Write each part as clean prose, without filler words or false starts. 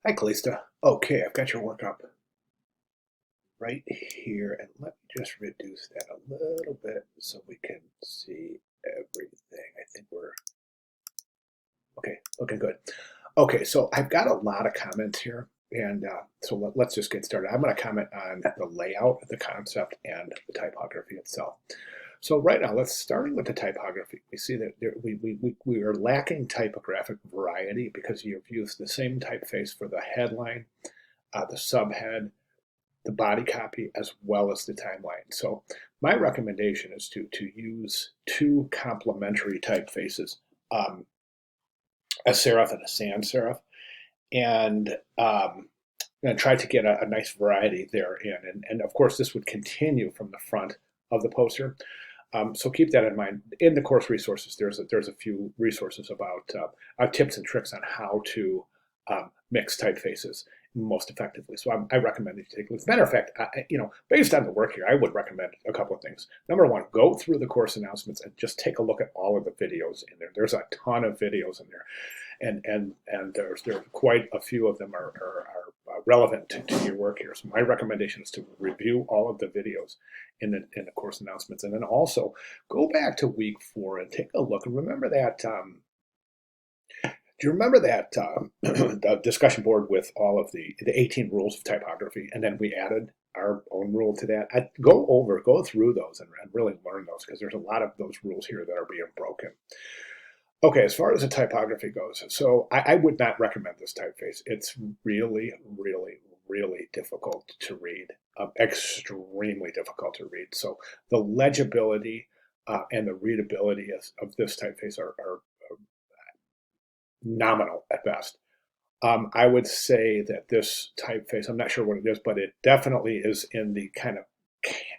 Hi, Calista. Okay, I've got your work up right here, and let me just reduce that a little bit so we can see everything. I think we're okay, looking good. Okay, so I've got a lot of comments here, and so let's just get started. I'm going to comment on the layout, the concept, and the typography itself. So right now, let's starting with the typography. We see that we are lacking typographic variety because you've used the same typeface for the headline, the subhead, the body copy, as well as the timeline. So my recommendation is to use two complementary typefaces, um, a serif and a sans serif, and and try to get a nice variety therein. And of course, this would continue from the front of the poster. So keep that in mind. In the course resources, there's a few resources about tips and tricks on how to mix typefaces most effectively. So I recommend that you take a look. As a matter of fact, based on the work here, I would recommend a couple of things. Number one, go through the course announcements and just take a look at all of the videos in there. There's a ton of videos in there, and there's quite a few of them are relevant to your work here. So my recommendation is to review all of the videos in the course announcements, and then also go back to week 4 and take a look and remember that. Do you remember that the discussion board with all of the 18 rules of typography, and then we added our own rule to that? I'd go through those and really learn those because there's a lot of those rules here that are being broken. Okay, as far as the typography goes, so I would not recommend this typeface. It's really, really, really difficult to read, extremely difficult to read. So the legibility and the readability of this typeface are nominal at best. I would say that this typeface, I'm not sure what it is, but it definitely is in the kind of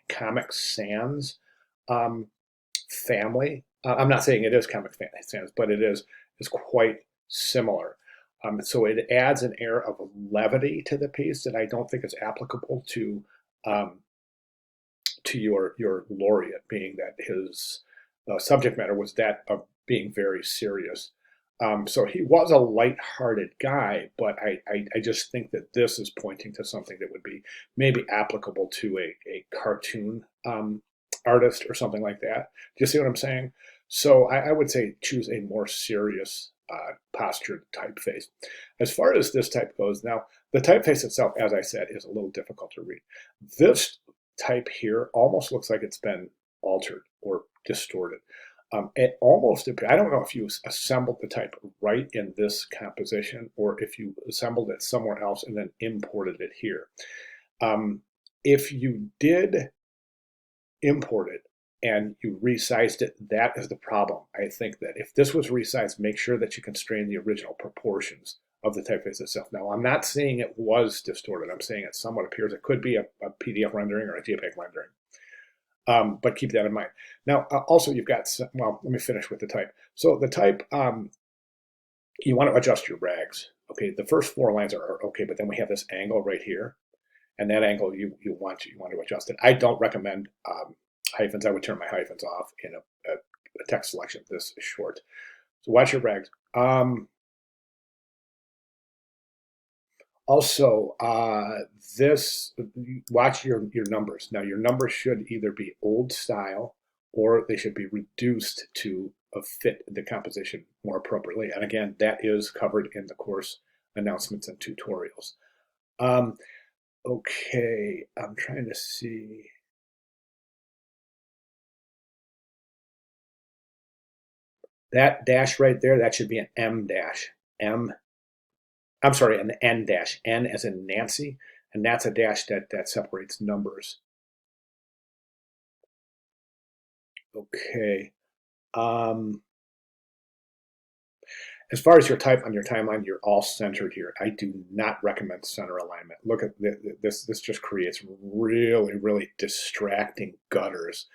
Comic Sans um, family. I'm not saying it is Comic Sans, but it is quite similar. So it adds an air of levity to the piece that I don't think is applicable um, to your laureate, being that his subject matter was that of being very serious. So he was a light-hearted guy, but I just think that this is pointing to something that would be maybe applicable to a cartoon artist or something like that. Do you see what I'm saying? So I would say choose a more serious postured typeface. As far as this type goes, now the typeface itself, as I said, is a little difficult to read. This type here almost looks like it's been altered or distorted. It almost appears, I don't know if you assembled the type right in this composition or if you assembled it somewhere else and then imported it here. If you did import it and you resized it, that is the problem. I think that if this was resized, make sure that you constrain the original proportions of the typeface itself. Now, I'm not saying it was distorted. I'm saying it somewhat appears. It could be a PDF rendering or a JPEG rendering. But keep that in mind. Now, also you've got, well, let me finish with the type. So the type, you want to adjust your rags. Okay, the first 4 lines are okay, but then we have this angle right here, and that angle you want to adjust it. I don't recommend hyphens. I would turn my hyphens off in a text selection this short. So watch your rags. Also, this watch your numbers. Now, your numbers should either be old style or they should be reduced to fit the composition more appropriately. And again, that is covered in the course announcements and tutorials. Okay, I'm trying to see. That dash right there, that should be an M dash. I'm sorry, an N dash. N as in Nancy, and that's a dash that separates numbers. Okay. Um, as far as your type on your timeline, you're all centered here. I do not recommend center alignment. Look at this. This just creates really, really distracting gutters.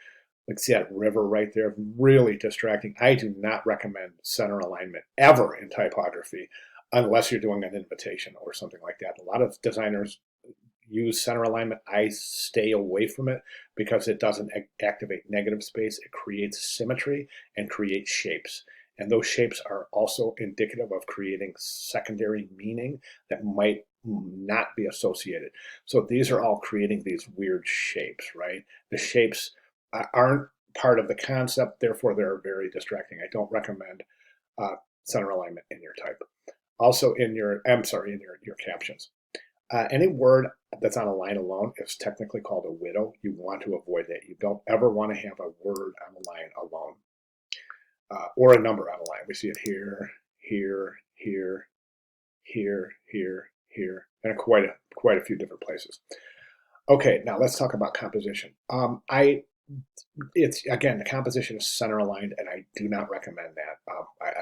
Like see that river right there? Really distracting. I do not recommend center alignment ever in typography unless you're doing an invitation or something like that. A lot of designers use center alignment. I stay away from it because it doesn't activate negative space. It creates symmetry and creates shapes. And those shapes are also indicative of creating secondary meaning that might not be associated. So these are all creating these weird shapes, right? The shapes aren't part of the concept, therefore they're very distracting. I don't recommend center alignment in your type. Also in your, I'm sorry, in your captions. Any word that's on a line alone is technically called a widow. You want to avoid that. You don't ever want to have a word on a line alone, or a number on a line. We see it here, here, here, here, here, here, and quite a few different places. Okay, now let's talk about composition. It's again, the composition is center aligned, and I do not recommend that.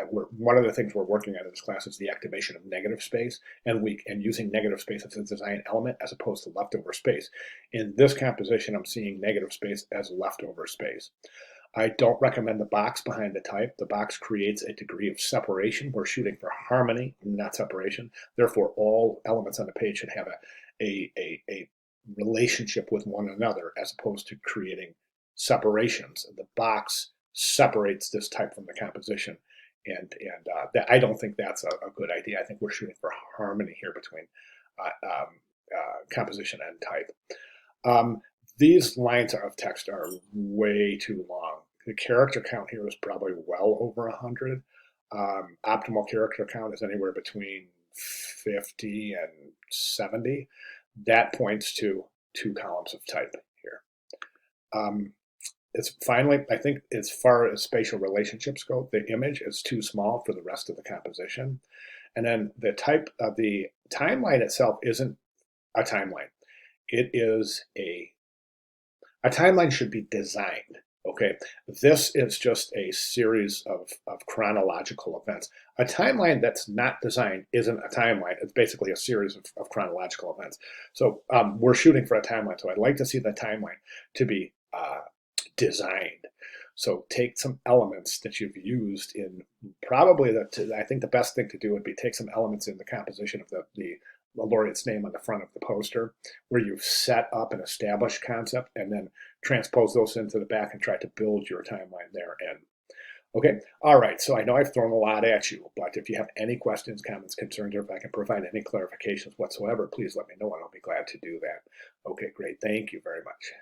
One of the things we're working on in this class is the activation of negative space, and using negative space as a design element as opposed to leftover space. In this composition, I'm seeing negative space as leftover space. I don't recommend the box behind the type. The box creates a degree of separation. We're shooting for harmony, not separation. Therefore, all elements on the page should have a relationship with one another as opposed to creating separations. The box separates this type from the composition, and that, I don't think that's a good idea. I think we're shooting for harmony here between composition and type. These lines of text are way too long. The character count here is probably well over 100. Optimal character count is anywhere between 50 and 70. That points to 2 columns of type here. It's finally, I think as far as spatial relationships go, the image is too small for the rest of the composition. And then the timeline itself isn't a timeline. It is a timeline should be designed. Okay, this is just a series of chronological events. A timeline that's not designed isn't a timeline. It's basically a series of chronological events. So we're shooting for a timeline. So I'd like to see the timeline to be designed. So take some elements that you've used in probably I think the best thing to do would be take some elements in the composition of the laureate's name on the front of the poster, where you've set up an established concept and then transpose those into the back and try to build your timeline there. And okay, all right, so I know I've thrown a lot at you, but if you have any questions, comments, concerns, or if I can provide any clarifications whatsoever, please let me know and I'll be glad to do that. Okay, great, thank you very much.